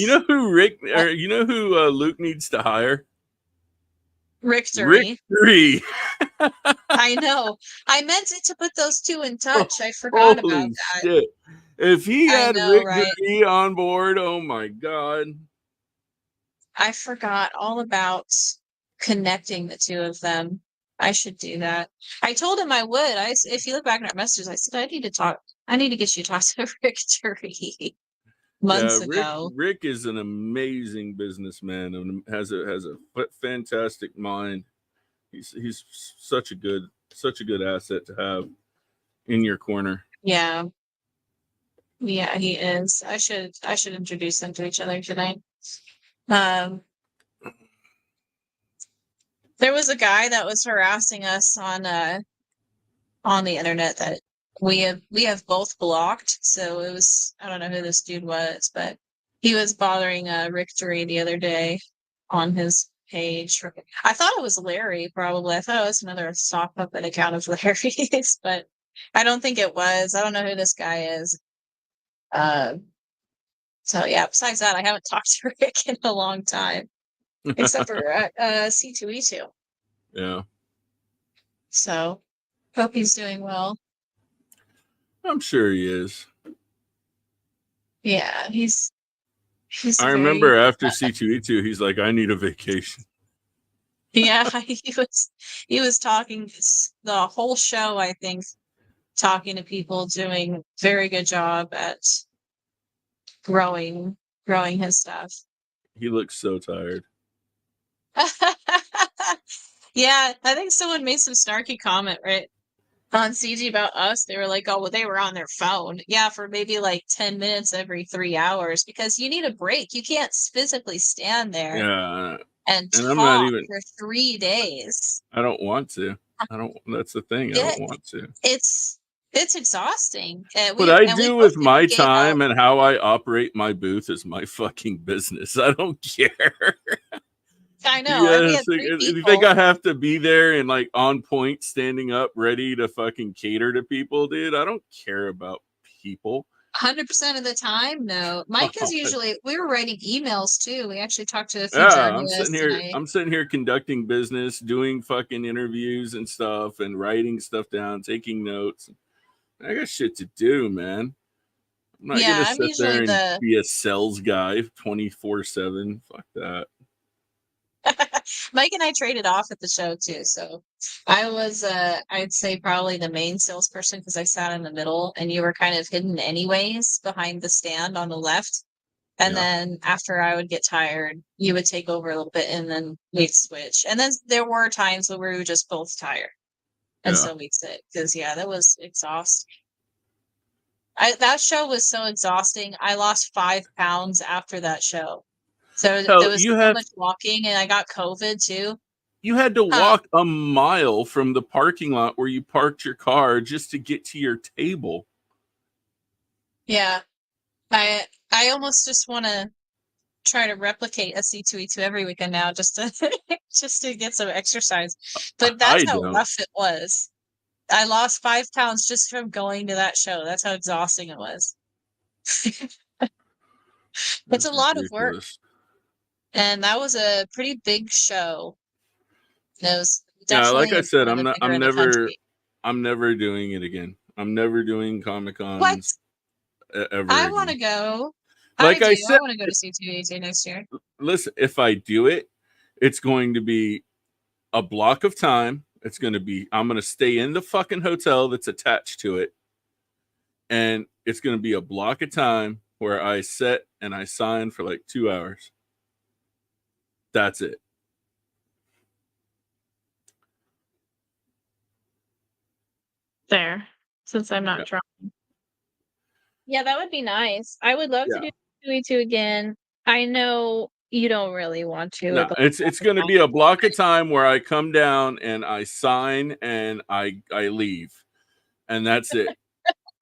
Luke needs to hire? Rick Three. I know. I meant it to put those two in touch. I forgot about Holy that. shit. If he I had know, Rick right? Three on board, oh my God. I forgot all about connecting the two of them. I should do that. I told him I would. If you look back at our messages, I said I need to get you to talk to Victory months ago. Rick is an amazing businessman and has a fantastic mind. He's such a good asset to have in your corner. Yeah. Yeah, he is. I should introduce them to each other tonight. There was a guy that was harassing us on on the internet that we have both blocked. So it was, I don't know who this dude was, but he was bothering Rick Dury the other day on his page. I thought it was Larry, probably. I thought it was another sock puppet account of Larry's, but I don't think it was. I don't know who this guy is. So yeah, besides that, I haven't talked to Rick in a long time, except for C2E2. Yeah. So hope he's doing well. I'm sure he is. Yeah, he's I very, remember after C2E2, he's like, I need a vacation. yeah, he was talking the whole show, I think, talking to people, doing very good job at growing his stuff. He looks so tired. Yeah, I think someone made some snarky comment, right? On CG about us. They were like, oh, well, they were on their phone. Yeah, for maybe like 10 minutes every 3 hours because you need a break. You can't physically stand there Yeah. and I'm not talk even for 3 days. I don't want to. That's the thing. I Yeah, don't want to. it's exhausting. What I We do both with my gave out. time and how I operate my booth is my fucking business. I don't care. I know. And we Yes, had 3 you people. think I have to be there and like on point, standing up, ready to fucking cater to people, dude? I don't care about people. 100% of the time, no. Mike is usually, we were writing emails too. We actually talked to a few Yeah, journalists tonight. I'm sitting here conducting business, doing fucking interviews and stuff, and writing stuff down, taking notes. I got shit to do, man. I'm not Yeah, gonna I'm sit usually there and be a sales guy 24/7. Fuck that. Mike and I traded off at the show too. So I was, I'd say probably the main salesperson because I sat in the middle and you were kind of hidden anyways behind the stand on the left. And Yeah. then after I would get tired, you would take over a little bit and then we'd switch. And then there were times where we were just both tired. And Yeah. so we'd sit because, yeah, that was exhausting. That show was so exhausting. I lost 5 pounds after that show. So Hell, there was so much walking and I got COVID too. You had to Huh. walk a mile from the parking lot where you parked your car just to get to your table. Yeah. I almost just want to try to replicate a C2E2 every weekend now just to just to get some exercise. But that's how rough it was. I lost 5 pounds just from going to that show. That's how exhausting it was. It's a lot of work. And that was a pretty big show. It was definitely like I said, I'm never doing it again. I'm never doing Comic Cons. What? Ever. I want to go. Like I said, I want to go to C2E2 next year. Listen, if I do it, it's going to be a block of time. It's going to be, I'm going to stay in the fucking hotel that's attached to it. And it's going to be a block of time where I sit and I sign for like 2 hours. That's it. There, since I'm not trying. Yeah, that would be nice. I would love to do C2E2 again. I know you don't really want to. No, it's going to be a block of time where I come down and I sign and I leave, and that's it.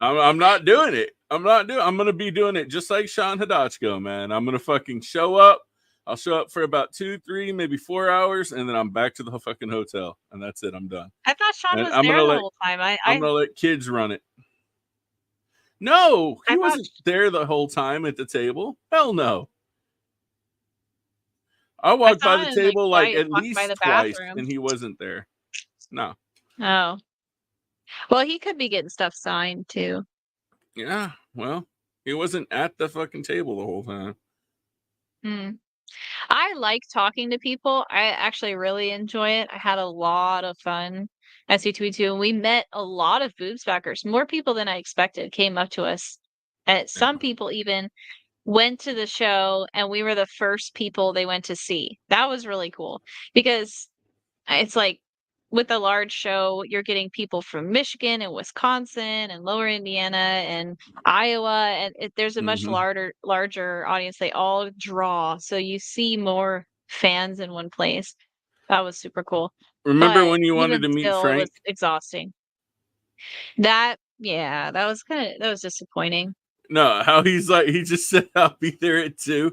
I'm not doing it. I'm going to be doing it just like Sean Hadachko, man. I'm going to fucking show up. I'll show up for about 2, 3, maybe 4 hours, and then I'm back to the fucking hotel, and that's it. I'm done. I thought Sean was I'm there gonna the let, whole time. I'm going to let kids run it. No, he wasn't there the whole time at the table. Hell no. I walked by the table like at least twice, and he wasn't there. No. Oh. Well, he could be getting stuff signed too. Yeah, well, he wasn't at the fucking table the whole time. I like talking to people. I actually really enjoy it. I had a lot of fun at C2E2, and we met a lot of boobs backers. More people than I expected came up to us. And some people even went to the show, and we were the first people they went to see. That was really cool because it's like with a large show, you're getting people from Michigan and Wisconsin and Lower Indiana and Iowa, and there's a much larger audience. They all draw, so you see more fans in one place. That was super cool. Remember But when you wanted even to meet still, it Frank? was exhausting. That was disappointing. No, how he's like, he just said I'll be there at 2,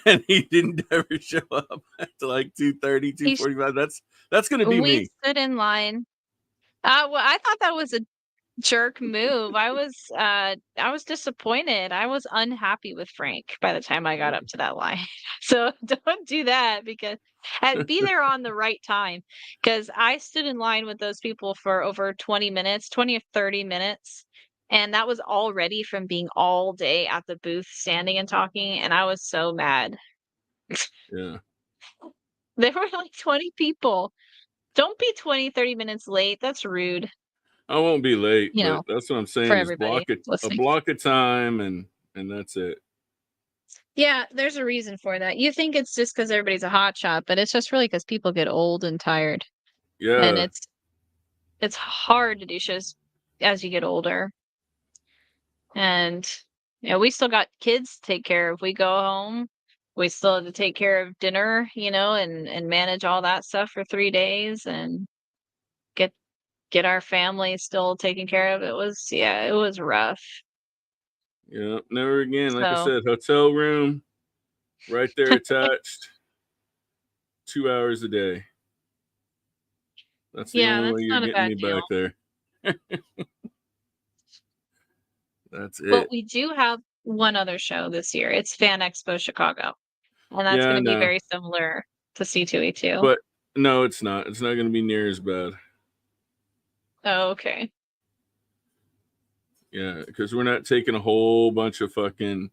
and he didn't ever show up at like 2:30, He sh 2:45. That's gonna be we me. stood in line. Well, I thought that was a jerk move. I was disappointed. I was unhappy with Frank by the time I got up to that line. So don't do that because and be there on the right time. Because I stood in line with those people for over 20 minutes, 20 or 30 minutes. And that was already from being all day at the booth standing and talking. And I was so mad. Yeah. There were like 20 people. Don't be 20, 30 minutes late. That's rude, I won't be late, you but know, that's what I'm for saying is everybody a listening. block of time, and that's it. Yeah, there's a reason for that. You think it's just because everybody's a hot shot, but it's just really because people get old and tired, and Yeah. it's hard to do shows as you get older. And we still got kids to take care of. We go home, we still have to take care of dinner, and manage all that stuff for 3 days, and get get our family still taken care of. It was rough. Yeah. Never again. Like I So said, hotel room right there attached, 2 hours a day. That's the yeah, only way that's you're not a getting bad me deal. back there. That's But it. we do have one other show this year. It's Fan Expo Chicago. And that's Yeah, I gonna be know. very similar to C2E2. But no, it's not. It's not going to be near as bad. Oh, okay. Yeah, because we're not taking a whole bunch of fucking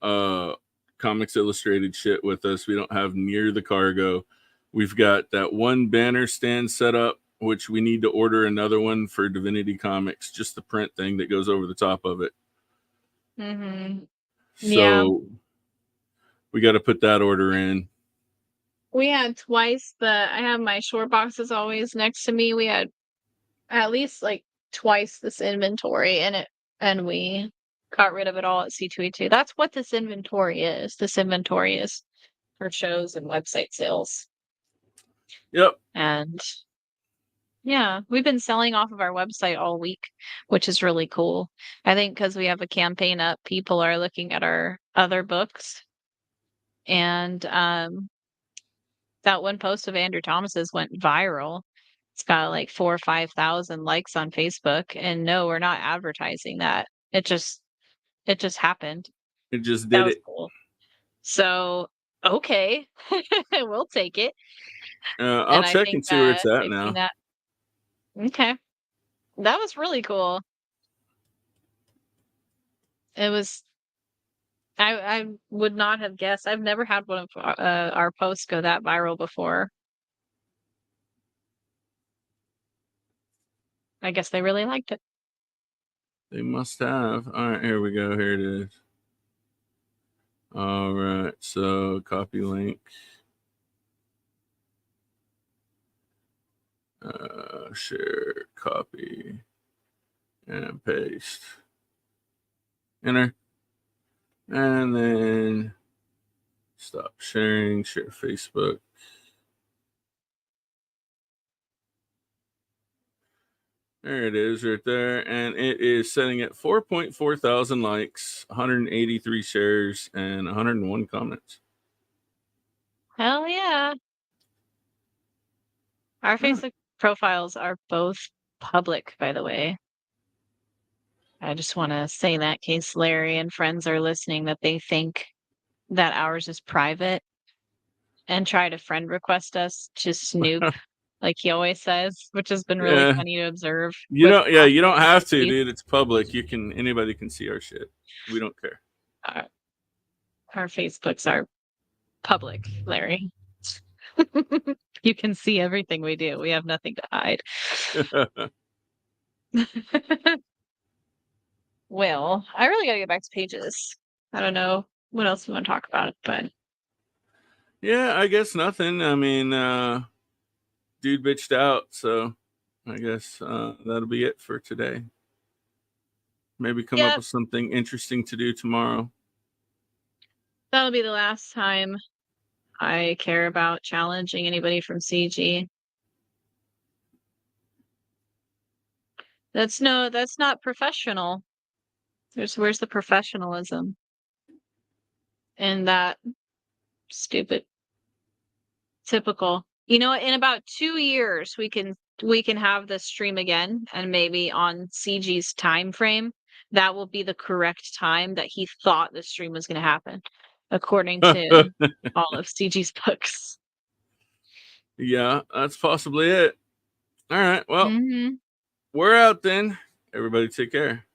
uh Comics Illustrated shit with us. We don't have near the cargo. We've got that one banner stand set up, which we need to order another one for Divinity Comics, just the print thing that goes over the top of it. Mhm. Yeah. So we got to put that order in. We had twice I have my short boxes always next to me. We had at least like twice this inventory in it, and we got rid of it all at C2E2. That's what this inventory is. This inventory is for shows and website sales. Yep. And yeah, we've been selling off of our website all week, which is really cool. I think because we have a campaign up, people are looking at our other books. And that one post of Andrew Thomas's went viral. It's got like 4 or 5,000 likes on Facebook. And no, we're not advertising that. It just happened. It just That did was it. cool. So, okay, we'll take it. I'll And I check think and see where it's at I've seen now. that. Okay. That was really cool. It was I would not have guessed. I've never had one of our posts go that viral before. I guess they really liked it. They must have. All right, here we go. Here it is. All right, so copy link. Share, copy, and paste. Enter. And then stop sharing, share Facebook. There it is right there. And it is setting at 4.4 thousand likes, 183 shares, and 101 comments. Hell yeah. Our Facebook profiles are both public, by the way. I just want to say in that case Larry and friends are listening that they think that ours is private and try to friend request us to snoop like he always says, which has been really Yeah. funny to observe. You with don't, yeah, you don't have to, these- dude. It's public. Anybody can see our shit. We don't care. Our Facebooks are public, Larry. You can see everything we do. We have nothing to hide. Well, I really gotta get back to pages. I don't know what else we want to talk about, but Yeah, I guess nothing. I mean, dude bitched out, so I guess that'll be it for today. Maybe come up Yep. with something interesting to do tomorrow. That'll be the last time I care about challenging anybody from CG. That's not professional. Where's the professionalism in that? Stupid. Typical. You know what? In about 2 years, we can have this stream again, and maybe on CG's time frame, that will be the correct time that he thought the stream was going to happen, according to all of CG's books. Yeah, that's possibly it. All right. Well, Mhm. we're out then. Everybody take care.